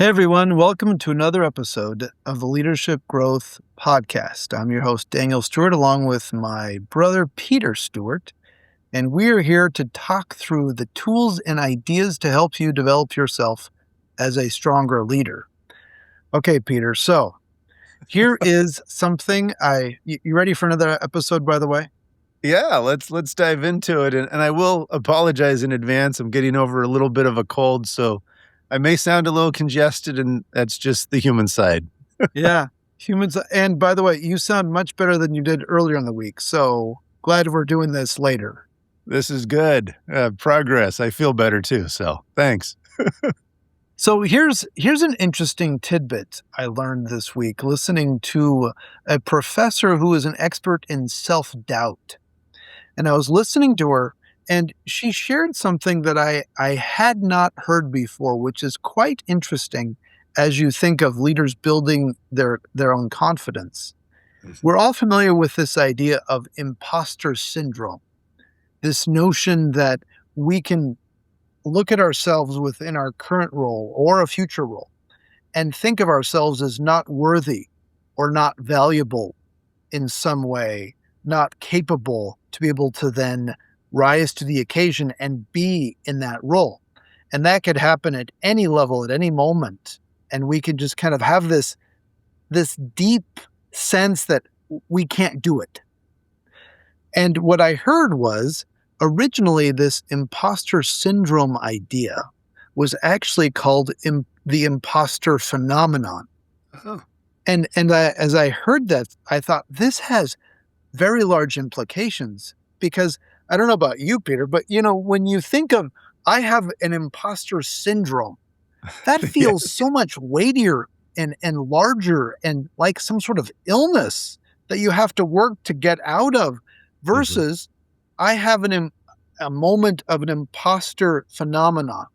Hey everyone, welcome to another episode of the Leadership Growth Podcast. I'm your host, Daniel Stewart, along with my brother, Peter Stewart, and we are here to talk through the tools and ideas to help you develop yourself as a stronger leader. Okay, Peter, so here is something you ready for another episode, by the way? Yeah, let's dive into it. And I will apologize in advance. I'm getting over a little bit of a cold, so I may sound a little congested, and that's just the human side. Yeah, humans. And by the way, you sound much better than you did earlier in the week, so glad we're doing this later. This is good. Progress. I feel better too, so thanks. So here's an interesting tidbit I learned this week listening to a professor who is an expert in self-doubt. And I was listening to her and she shared something that I had not heard before, which is quite interesting as you think of leaders building their own confidence. We're all familiar with this idea of imposter syndrome, this notion that we can look at ourselves within our current role or a future role and think of ourselves as not worthy or not valuable in some way, not capable to be able to then rise to the occasion and be in that role. And that could happen at any level, at any moment. And we could just kind of have this deep sense that we can't do it. And what I heard was originally this imposter syndrome idea was actually called the imposter phenomenon. Oh. And as I heard that, I thought this has very large implications because I don't know about you, Peter, but when you think of I have an imposter syndrome, that feels so much weightier and larger and like some sort of illness that you have to work to get out of versus I have a moment of an imposter phenomenon,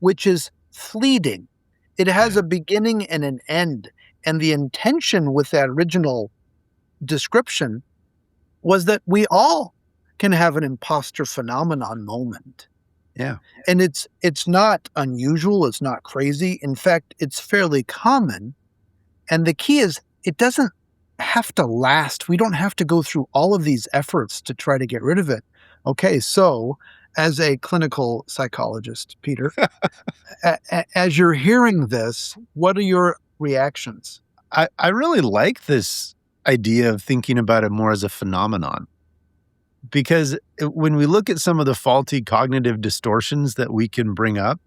which is fleeting. It has a beginning and an end. And the intention with that original description was that we all can have an imposter phenomenon moment. Yeah. And it's not unusual. It's not crazy. In fact, it's fairly common. And the key is it doesn't have to last. We don't have to go through all of these efforts to try to get rid of it. Okay, so as a clinical psychologist, Peter, as you're hearing this, what are your reactions? I really like this idea of thinking about it more as a phenomenon. Because when we look at some of the faulty cognitive distortions that we can bring up,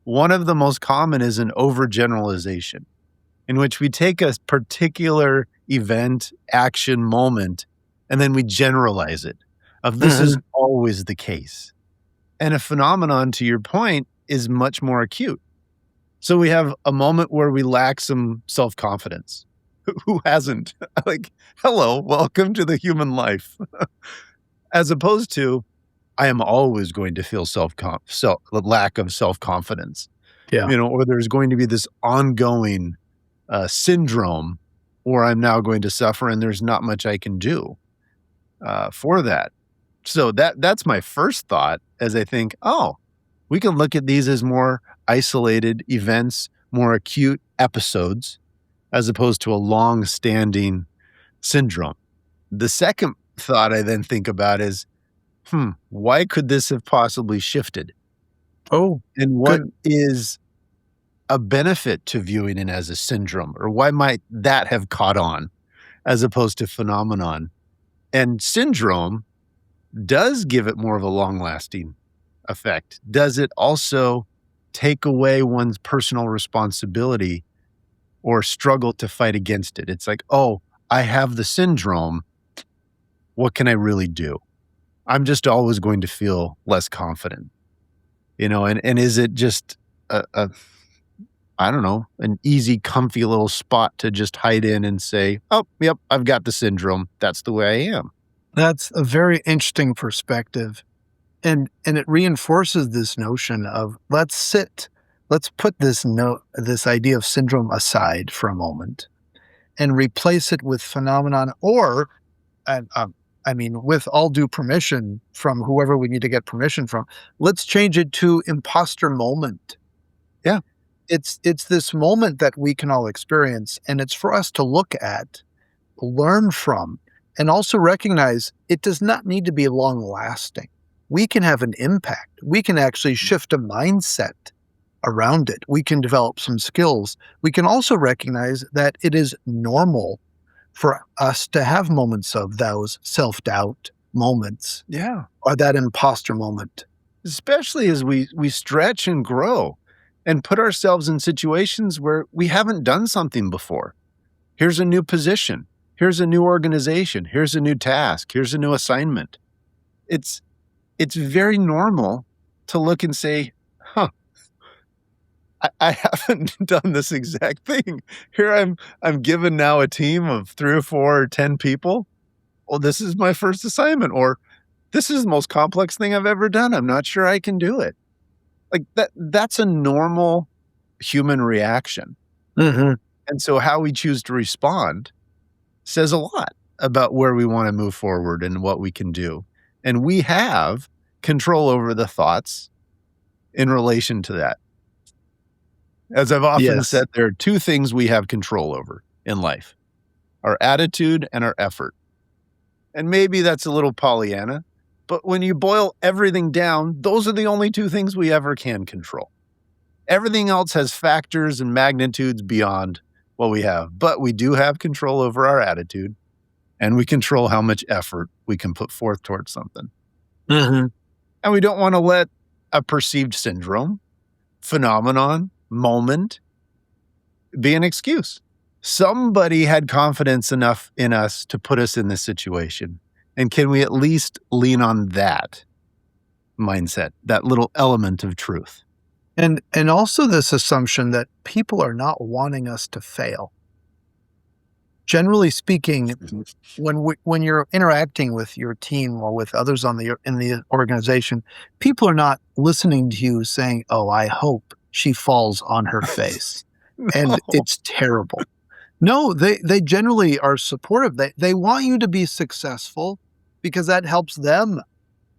one of the most common is an overgeneralization, in which we take a particular event, action, moment, and then we generalize it. This is always the case. And a phenomenon, to your point, is much more acute. So we have a moment where we lack some self-confidence. Who hasn't? Like, hello, welcome to the human life. As opposed to, I am always going to feel lack of self-confidence. Yeah. Or there's going to be this ongoing syndrome, or I'm now going to suffer and there's not much I can do for that. So that's my first thought as I think, we can look at these as more isolated events, more acute episodes, as opposed to a long-standing syndrome. The second thought I then think about is, why could this have possibly shifted? Oh, and what is a benefit to viewing it as a syndrome, or why might that have caught on as opposed to phenomenon? And syndrome does give it more of a long-lasting effect. Does it also take away one's personal responsibility or struggle to fight against it? It's like, I have the syndrome. What can I really do? I'm just always going to feel less confident, and is it just I don't know, an easy, comfy little spot to just hide in and say, yep, I've got the syndrome. That's the way I am. That's a very interesting perspective. And it reinforces this notion of let's put this idea of syndrome aside for a moment and replace it with phenomenon or, with all due permission from whoever we need to get permission from, let's change it to imposter moment. Yeah. it's this moment that we can all experience, and it's for us to look at, learn from, and also recognize it does not need to be long lasting. We can have an impact. We can actually shift a mindset around it. We can develop some skills. We can also recognize that it is normal for us to have moments of those self doubt moments Yeah. or that imposter moment. Especially as we stretch and grow and put ourselves in situations where we haven't done something before. Here's a new position. Here's a new organization. Here's a new task. Here's a new assignment. It's it's very normal to look and say, huh, I haven't done this exact thing. Here I'm given now a team of 3 or 4 or 10 people. Well, this is my first assignment, or this is the most complex thing I've ever done. I'm not sure I can do it. Like that's a normal human reaction. Mhm. And so how we choose to respond says a lot about where we want to move forward and what we can do. And we have control over the thoughts in relation to that. As I've often Yes. said, there are 2 things we have control over in life: our attitude and our effort. And maybe that's a little Pollyanna, but when you boil everything down, those are the only 2 things we ever can control. Everything else has factors and magnitudes beyond what we have, but we do have control over our attitude, and we control how much effort we can put forth towards something. Mhm. And we don't want to let a perceived syndrome, phenomenon, moment be an excuse. Somebody had confidence enough in us to put us in this situation. And can we at least lean on that mindset, that little element of truth? And also this assumption that people are not wanting us to fail. Generally speaking, when you're interacting with your team or with others in the organization, people are not listening to you saying, "Oh, I hope she falls on her face," and No. it's terrible. No, they generally are supportive. They want you to be successful because that helps them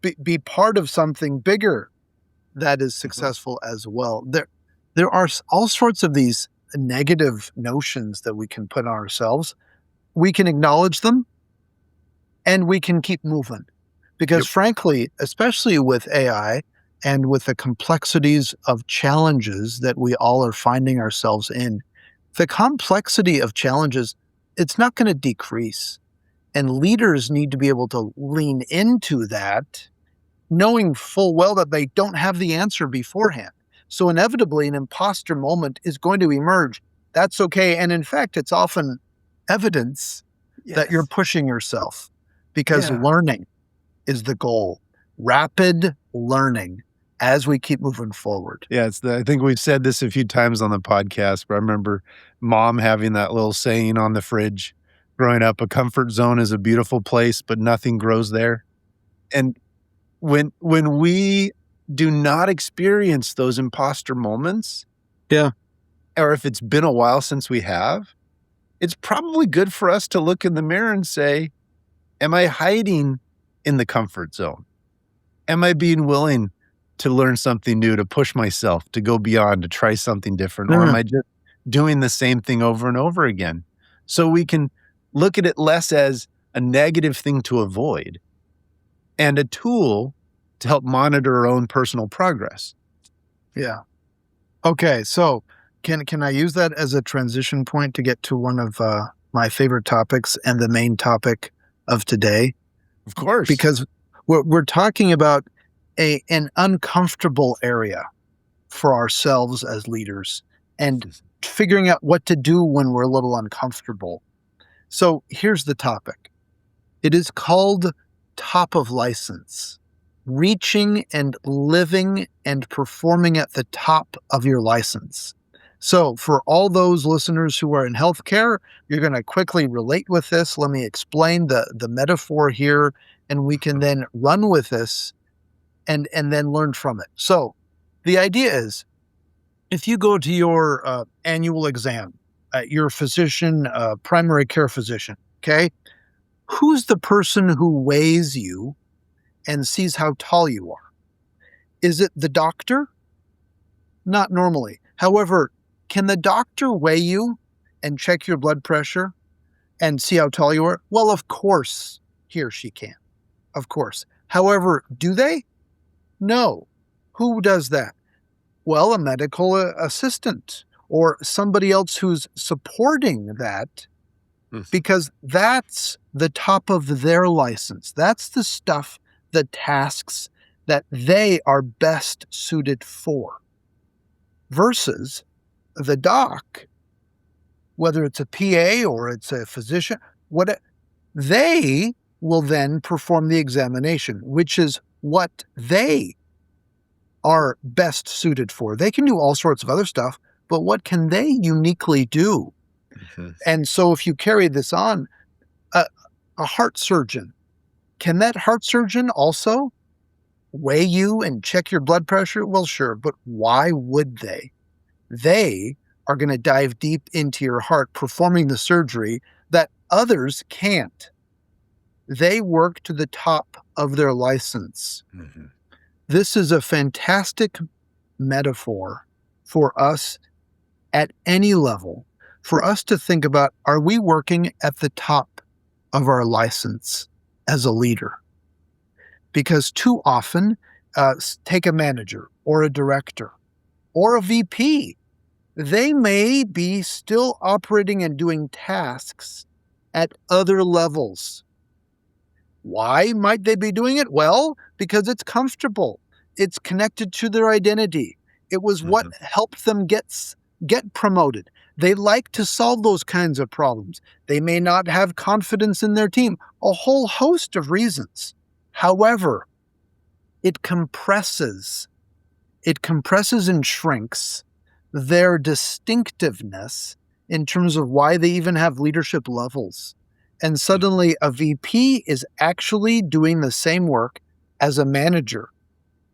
be part of something bigger that is Mhm. successful as well. There are all sorts of these negative notions that we can put on ourselves. We can acknowledge them and we can keep moving. Because Yep. frankly, especially with AI and with the complexities of challenges that we all are finding ourselves in, the complexity of challenges, it's not going to decrease. And leaders need to be able to lean into that, knowing full well that they don't have the answer beforehand. So inevitably, an imposter moment is going to emerge. That's okay. And in fact, it's often evidence that you're Yes. pushing yourself because Yeah. learning is the goal. Rapid learning as we keep moving forward. Yeah. I think we've said this a few times on the podcast, but I remember mom having that little saying on the fridge growing up: a comfort zone is a beautiful place, but nothing grows there. And when we do not experience those imposter moments, Yeah. or if it's been a while since we have, it's probably good for us to look in the mirror and say, am I hiding in the comfort zone? Am I being willing to learn something new, to push myself, to go beyond, to try something different? Or am Mm, I just doing the same thing over and over again? So we can look at it less as a negative thing to avoid and a tool to help monitor our own personal progress. yeah. Okay. So can I use that as a transition point to get to one of my favorite topics and the main topic of today? Of course. Because we're talking about an uncomfortable area for ourselves as leaders and figuring out what to do when we're a little uncomfortable. So here's the topic. It is called top of license, reaching and living and performing at the top of your license. So, for all those listeners who are in healthcare, you're going to quickly relate with this. Let me explain the metaphor here, and we can then run with this and then learn from it. So, the idea is if you go to your annual exam at your physician, primary care physician, okay, who's the person who weighs you and sees how tall you are? Is it the doctor? Not normally. However, can the doctor weigh you and check your blood pressure and see how tall you are? Well, of course he or she can. Of course. However, do they? No. Who does that? Well, a medical assistant or somebody else who's supporting that, because that's the top of their license. That's the stuff, the tasks that they are best suited for. Versus the doc, whether it's a PA or it's a physician, they will then perform the examination, which is what they are best suited for. They can do all sorts of other stuff, but what can they uniquely do? And so if you carry this on, a heart surgeon, can that heart surgeon also weigh you and check your blood pressure? Well, sure, but why would they? They are going to dive deep into your heart, performing the surgery that others can't. They work to the top of their license. This is a fantastic metaphor for us at any level, for us to think about, are we working at the top of our license as a leader? Because too often, take a manager or a director or a VP, they may be still operating and doing tasks at other levels. Why might they be doing it? Well, because it's comfortable. It's connected to their identity. It was what helped them get promoted. They like to solve those kinds of problems. They may not have confidence in their team, a whole host of reasons. However, it compresses and shrinks their distinctiveness in terms of why they even have leadership levels. And suddenly a VP is actually doing the same work as a manager.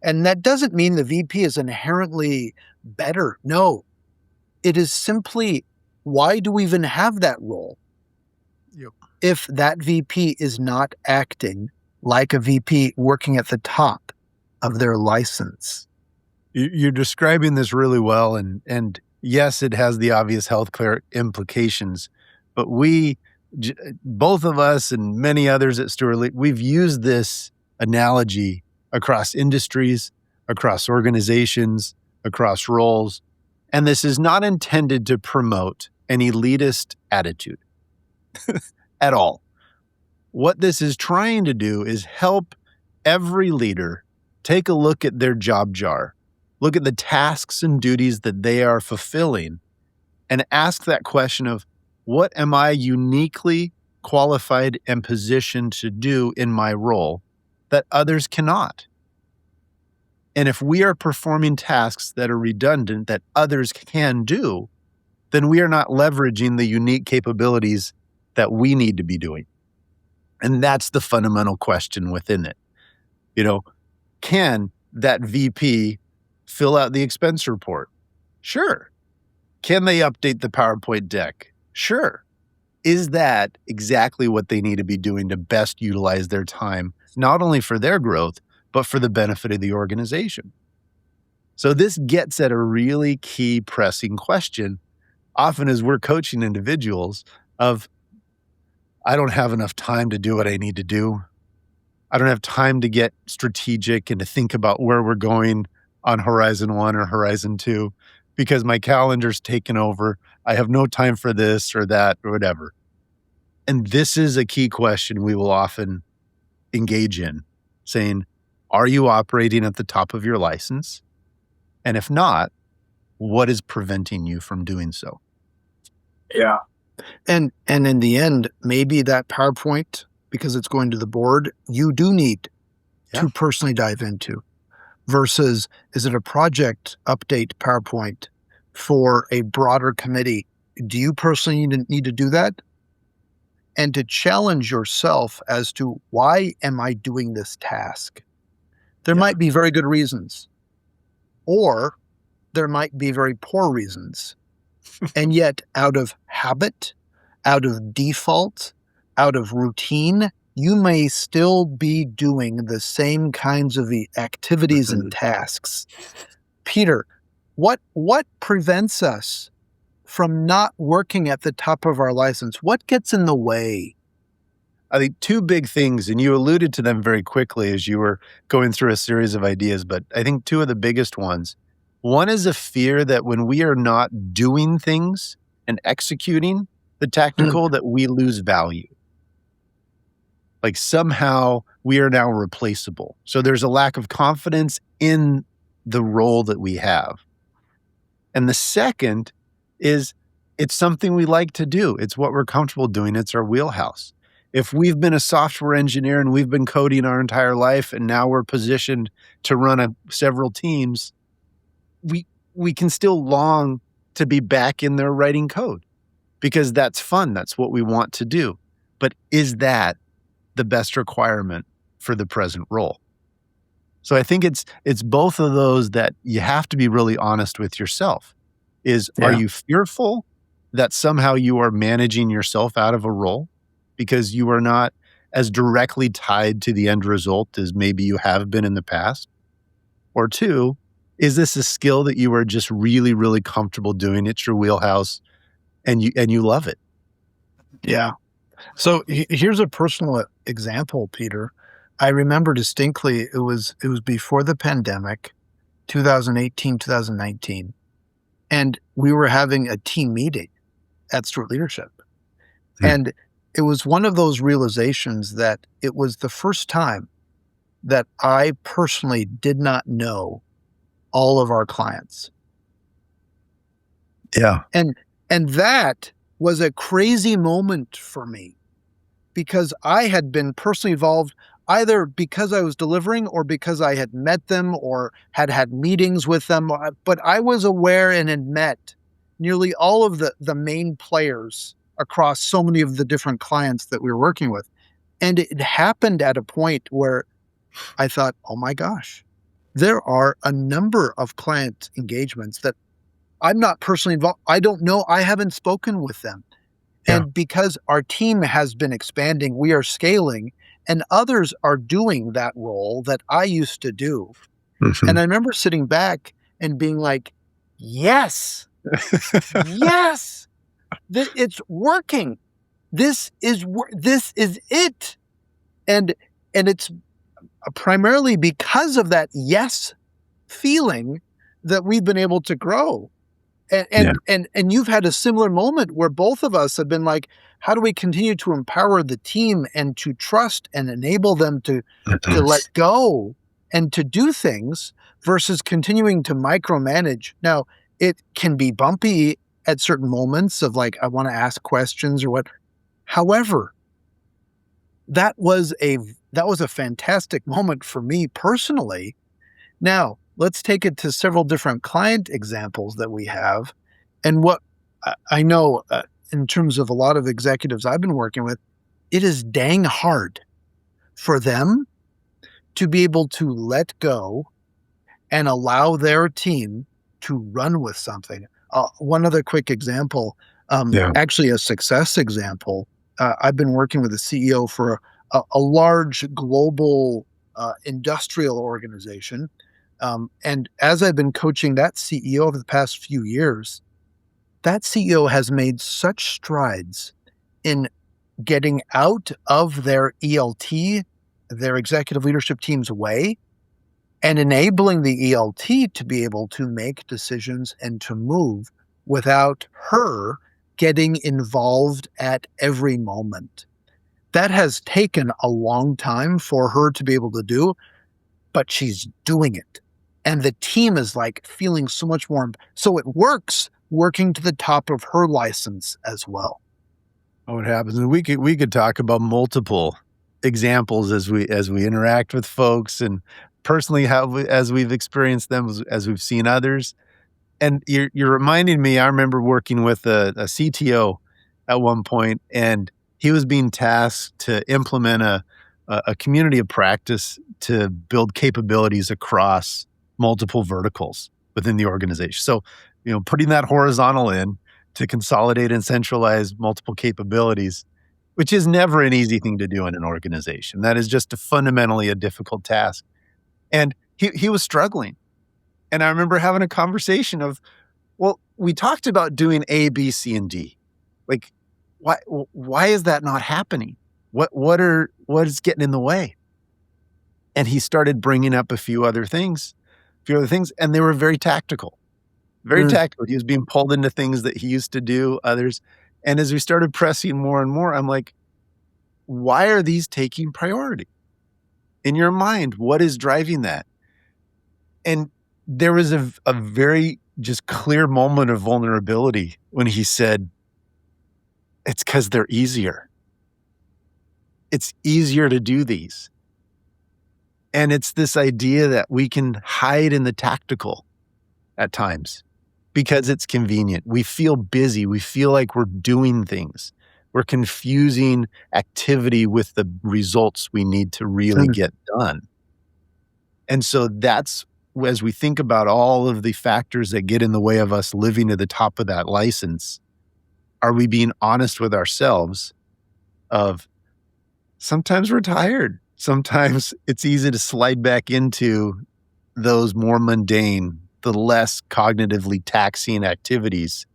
And that doesn't mean the VP is inherently better. No, it is simply, why do we even have that role? If that VP is not acting like a VP working at the top of their license. You're describing this really well. And yes, it has the obvious healthcare implications, but both of us and many others at Stewart, we've used this analogy across industries, across organizations, across roles. And this is not intended to promote an elitist attitude at all. What this is trying to do is help every leader take a look at their job jar, look at the tasks and duties that they are fulfilling, and ask that question of, what am I uniquely qualified and positioned to do in my role that others cannot? And if we are performing tasks that are redundant that others can do, then we are not leveraging the unique capabilities that we need to be doing. And that's the fundamental question within it. Can that VP fill out the expense report? Sure. Can they update the PowerPoint deck? Sure. Is that exactly what they need to be doing to best utilize their time, not only for their growth, but for the benefit of the organization? So this gets at a really key pressing question, often as we're coaching individuals, of, I don't have enough time to do what I need to do. I don't have time to get strategic and to think about where we're going on Horizon 1 or Horizon 2 because my calendar's taken over. I have no time for this or that or whatever. And this is a key question we will often engage in, saying, are you operating at the top of your license? And if not, what is preventing you from doing so? Yeah. And in the end, maybe that PowerPoint, because it's going to the board, you do need to personally dive into, versus, is it a project update PowerPoint for a broader committee? Do you personally need to do that? And to challenge yourself as to, why am I doing this task? There might be very good reasons, or there might be very poor reasons. And yet, out of habit, out of default, out of routine, you may still be doing the same kinds of the activities and tasks. Peter, what prevents us from not working at the top of our license? What gets in the way? I think two big things, and you alluded to them very quickly as you were going through a series of ideas, but I think two of the biggest ones. One is a fear that when we are not doing things and executing the Mm, tactical, that we lose value. Like somehow we are now replaceable. So there's a lack of confidence in the role that we have. And the second is it's something we like to do. It's what we're comfortable doing. It's our wheelhouse. If we've been a software engineer and we've been coding our entire life and now we're positioned to run several teams, we we can still long to be back in there writing code because that's fun. That's what we want to do. But is that the best requirement for the present role? So I think it's both of those that you have to be really honest with yourself. Are yeah. you fearful that somehow you are managing yourself out of a role because you are not as directly tied to the end result as maybe you have been in the past? Or two, is this a skill that you are just really, really comfortable doing? It's your wheelhouse and you love it. Yeah. So here's a personal example, Peter. I remember distinctly it was before the pandemic, 2018, 2019, and we were having a team meeting at Stewart Leadership. Mm. And it was one of those realizations that it was the first time that I personally did not know all of our clients. Yeah. And and that was a crazy moment for me because I had been personally involved either because I was delivering or because I had met them or had had meetings with them. But I was aware and had met nearly all of the main players across so many of the different clients that we were working with. And it happened at a point where I thought, oh my gosh, there are a number of client engagements that I'm not personally involved. I don't know. I haven't spoken with them. Yeah. And because our team has been expanding, we are scaling, and others are doing that role that I used to do. And Mhm. I remember sitting back and being like, yes, yes, it's working. This is it. And it's primarily because of that yes feeling that we've been able to grow. Yeah. And you've had a similar moment where both of us have been like, how do we continue to empower the team and to trust and enable them to let go and to do things versus continuing to micromanage? Now, it can be bumpy at certain moments of like, I want to ask questions or what. However, that was a fantastic moment for me personally. Now, let's take it to several different client examples that we have. And what I know in terms of a lot of executives I've been working with, it is dang hard for them to be able to let go and allow their team to run with something. One other quick example, Yeah. actually a success example. I've been working with a CEO for a large global industrial organization. And as I've been coaching that CEO over the past few years, that CEO has made such strides in getting out of their ELT, their executive leadership team's way, and enabling the ELT to be able to make decisions and to move without her getting involved at every moment. That has taken a long time for her to be able to do, but she's doing it. And the team is like feeling so much more. So it works working to the top of her license as well. Oh, it happens, and we could talk about multiple examples as we interact with folks, and personally as we've experienced them, as we've seen others. And you're reminding me, I remember working with a CTO at one point, and he was being tasked to implement a community of practice to build capabilities across multiple verticals within the organization. So, putting that horizontal in to consolidate and centralize multiple capabilities, which is never an easy thing to do in an organization. That is just fundamentally a difficult task. And he was struggling. And I remember having a conversation of, well, we talked about doing A, B, C, and D. Like, why is that not happening? What is getting in the way? And he started bringing up a few other things, and they were very tactical. Very Mm. tactical. He was being pulled into things that he used to do, others. And as we started pressing more and more, I'm like, why are these taking priority? In your mind, what is driving that? And there was a very just clear moment of vulnerability when he said, it's because they're easier. It's easier to do these. And it's this idea that we can hide in the tactical at times because it's convenient. We feel busy. We feel like we're doing things. We're confusing activity with the results we need to really Mm. get done. And so that's, as we think about all of the factors that get in the way of us living to the top of that license, are we being honest with ourselves of sometimes we're tired. Sometimes it's easy to slide back into those more mundane, the less cognitively taxing activities,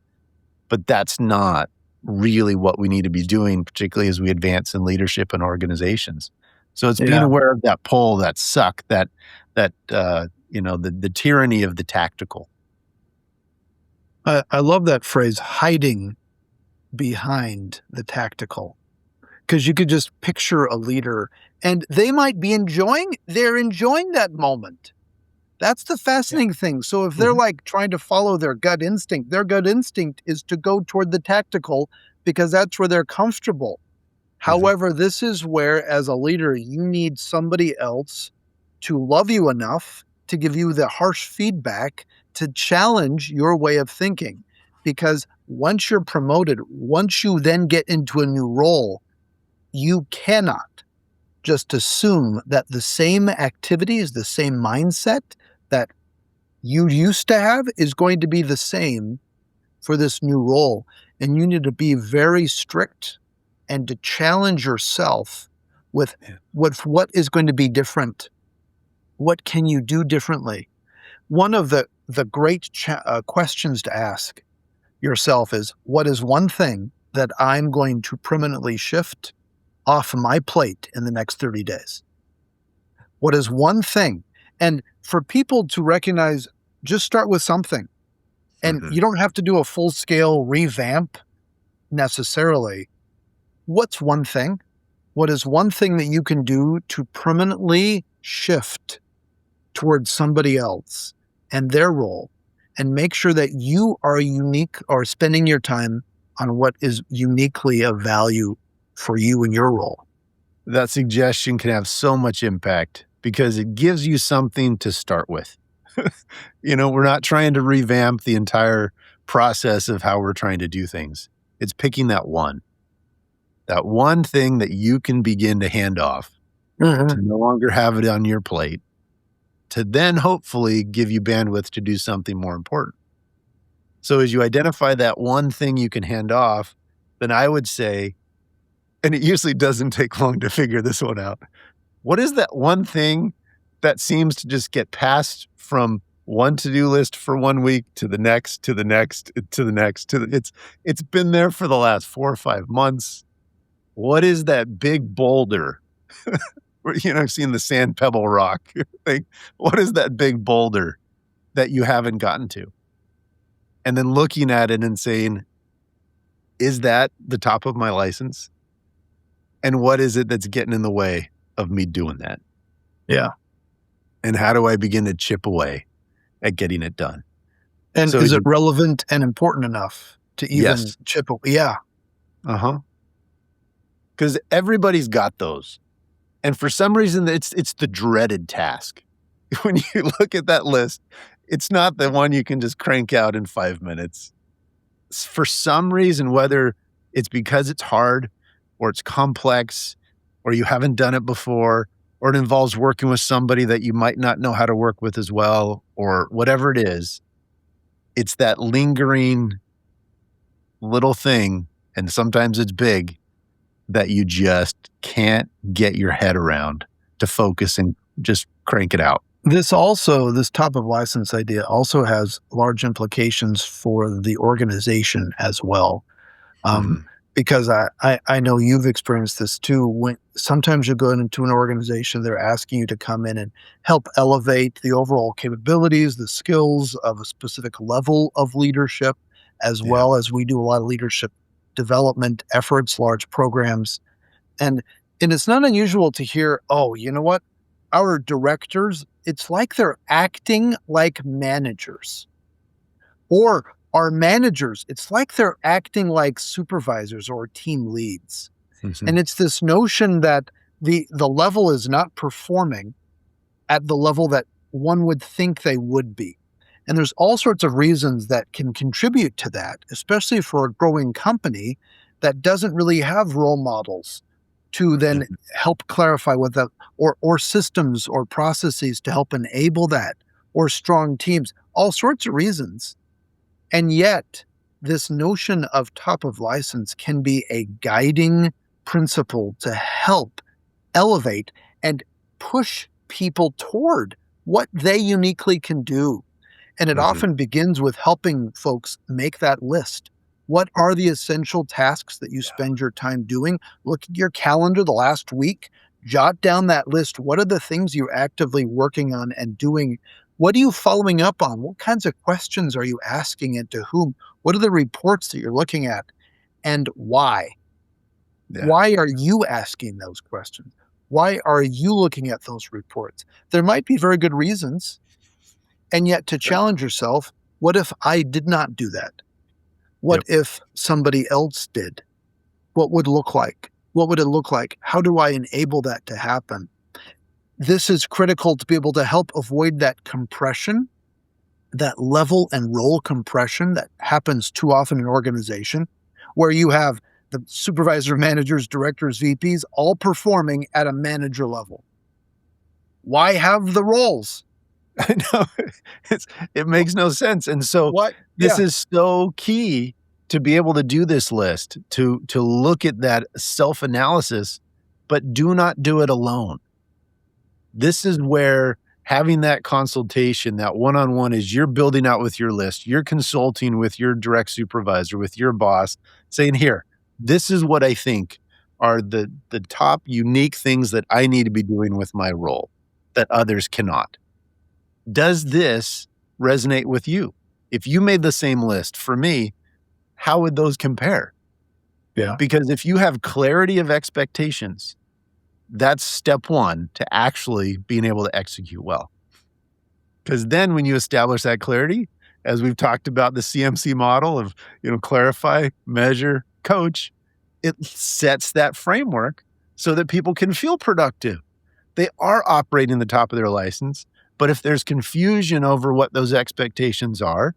but that's not really what we need to be doing, particularly as we advance in leadership and organizations. So it's being Yeah. aware of that pull, that suck, the tyranny of the tactical. I love that phrase, hiding behind the tactical, because you could just picture a leader and they might be enjoying that moment. That's the fascinating thing. So if they're Mhm. like trying to follow their gut instinct is to go toward the tactical because that's where they're comfortable. Mhm. However, this is where, as a leader, you need somebody else to love you enough to give you the harsh feedback to challenge your way of thinking. Because once you're promoted, once you then get into a new role, you cannot just assume that the same activities, the same mindset that you used to have is going to be the same for this new role. And you need to be very strict and to challenge yourself with Yeah. what is going to be different. What can you do differently? One of the great questions to ask yourself is, what is one thing that I'm going to permanently shift off my plate in the next 30 days? What is one thing? And for people to recognize, just start with something. And Mhm. you don't have to do a full scale revamp necessarily. What's one thing? What is one thing that you can do to permanently shift towards somebody else and their role and make sure that you are unique or spending your time on what is uniquely of value for you and your role? That suggestion can have so much impact because it gives you something to start with. We're not trying to revamp the entire process of how we're trying to do things. It's picking that one thing that you can begin to hand off to Mhm. no longer have it on your plate, to then hopefully give you bandwidth to do something more important. So as you identify that one thing you can hand off, then I would say, and it usually doesn't take long to figure this one out. What is that one thing that seems to just get passed from one to-do list for 1 week to the next, to the next, to the next, it's been there for the last 4 or 5 months. What is that big boulder? I've seen the sand pebble rock. Like, what is that big boulder that you haven't gotten to? And then looking at it and saying, is that the top of my license? And what is it that's getting in the way of me doing that? Yeah. And how do I begin to chip away at getting it done? And So is as it you relevant and important enough to even Yes. chip? Yeah. Uh-huh. Because everybody's got those. And for some reason, it's the dreaded task. When you look at that list, it's not the one you can just crank out in 5 minutes. For some reason, whether it's because it's hard or it's complex or you haven't done it before or it involves working with somebody that you might not know how to work with as well or whatever it is, it's that lingering little thing, and sometimes it's big, that you just can't get your head around to focus and just crank it out. This top of license idea also has large implications for the organization as well. Um, Mhm. because I know you've experienced this too. When sometimes you go into an organization, they're asking you to come in and help elevate the overall capabilities, the skills of a specific level of leadership, as Yeah. well as we do a lot of leadership development efforts, large programs. And it's not unusual to hear, "Oh, you know what? Our directors, it's like they're acting like managers." Or our managers, it's like they're acting like supervisors or team leads. Mhm. And it's this notion that the level is not performing at the level that one would think they would be. And there's all sorts of reasons that can contribute to that, especially for a growing company that doesn't really have role models to then Mhm. help clarify what that, or systems or processes to help enable that, or strong teams, all sorts of reasons. And yet, this notion of top of license can be a guiding principle to help elevate and push people toward what they uniquely can do. And it Mhm. often begins with helping folks make that list. What are the essential tasks that you Yeah. spend your time doing? Look at your calendar the last week, jot down that list. What are the things you're actively working on and doing? What are you following up on? What kinds of questions are you asking and to whom? What are the reports that you're looking at and why? Yeah. Why are you asking those questions? Why are you looking at those reports? There might be very good reasons, and yet to Sure. challenge yourself, what if I did not do that? What Yep. if somebody else did? What would look like? What would it look like? How do I enable that to happen? This is critical to be able to help avoid that compression, that level and role compression that happens too often in an organization, where you have the supervisor, managers, directors, VPs all performing at a manager level. Why have the roles? I know. It's it makes no sense, and so What? this Yeah, is so key to be able to do this list, to look at that self-analysis, but do not do it alone. This is where having that consultation, that one-on-one is you're building out with your list, you're consulting with your direct supervisor, with your boss, saying, "Here, this is what I think are the top unique things that I need to be doing with my role that others cannot. Does this resonate with you? If you made the same list for me, how would those compare?" yeah, Because if you have clarity of expectations, that's step 1 to actually being able to execute well. Because then when you establish that clarity, as we've talked about the CMC model of, clarify, measure, coach, it sets that framework so that people can feel productive. They are operating the top of their license, but if there's confusion over what those expectations are,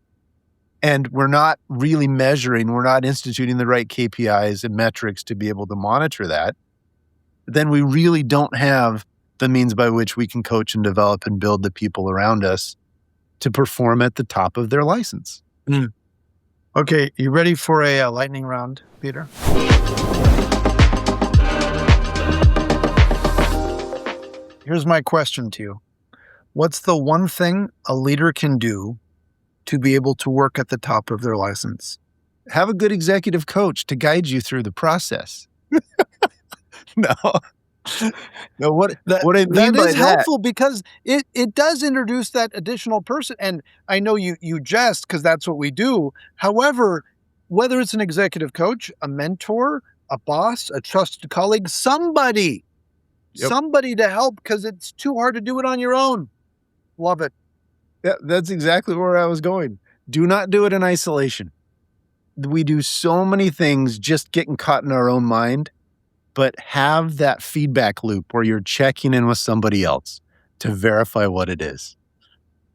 and we're not really measuring, we're not instituting the right KPIs and metrics to be able to monitor that, then we really don't have the means by which we can coach and develop and build the people around us to perform at the top of their license. mm. Okay, you ready for a lightning round, Peter? Here's my question to you. What's the one thing a leader can do to be able to work at the top of their license? Have a good executive coach to guide you through the process. No. No, That what I mean that by is that. helpful because it does introduce that additional person, and I know you jest because that's what we do. However, whether it's an executive coach, a mentor, a boss, a trusted colleague, Yep. somebody to help because it's too hard to do it on your own. Love it. Yeah, that's exactly where I was going. Do not do it in isolation. We do so many things just getting caught in our own mind, but have that feedback loop where you're checking in with somebody else to verify what it is.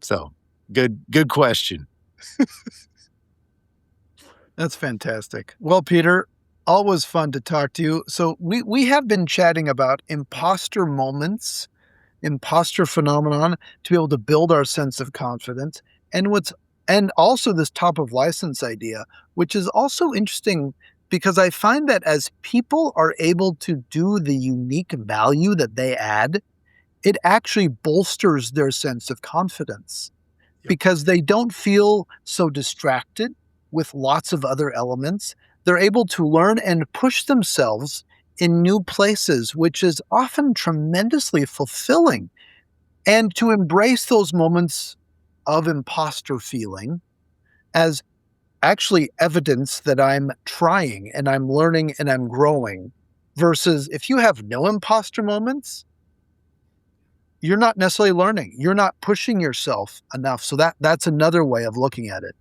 So, good question. That's fantastic. Well, Peter, always fun to talk to you. So we have been chatting about imposter moments, imposter phenomenon to be able to build our sense of confidence, and what's and also this top of license idea, which is also interesting because I find that as people are able to do the unique value that they add, it actually bolsters their sense of confidence Yep. because they don't feel so distracted with lots of other elements. They're able to learn and push themselves in new places, which is often tremendously fulfilling. And to embrace those moments of imposter feeling as actually evidence that I'm trying and I'm learning and I'm growing, versus if you have no imposter moments, you're not necessarily learning. You're not pushing yourself enough. So that's another way of looking at it.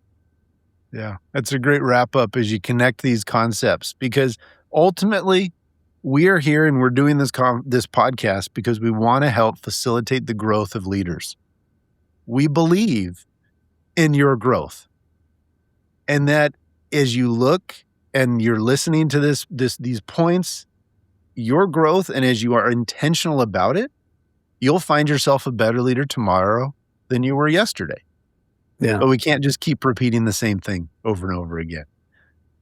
Yeah, that's a great wrap up as you connect these concepts, because ultimately we are here and we're doing this podcast because we want to help facilitate the growth of leaders. We believe in your growth, and that as you look and you're listening to these points, your growth, and as you are intentional about it, you'll find yourself a better leader tomorrow than you were yesterday. Yeah. But we can't just keep repeating the same thing over and over again.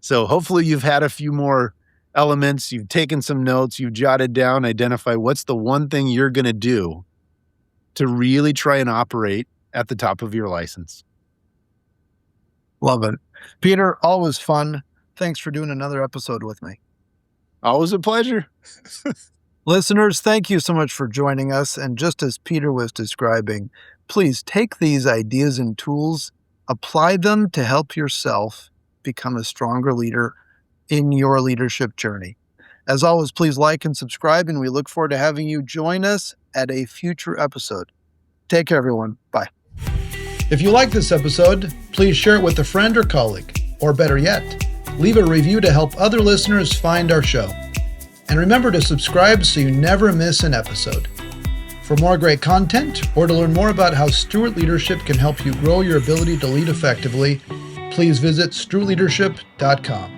So hopefully you've had a few more elements, you've taken some notes, you've jotted down, identify what's the one thing you're going to do to really try and operate at the top of your license. Love it. Peter, always fun. Thanks for doing another episode with me. Always a pleasure. Listeners, thank you so much for joining us. And just as Peter was describing, please take these ideas and tools, apply them to help yourself become a stronger leader in your leadership journey. As always, please like and subscribe, and we look forward to having you join us at a future episode. Take care, everyone. Bye. If you like this episode, please share it with a friend or colleague, or better yet, leave a review to help other listeners find our show. And remember to subscribe so you never miss an episode. For more great content, or to learn more about how Stewart Leadership can help you grow your ability to lead effectively, please visit stewartleadership.com.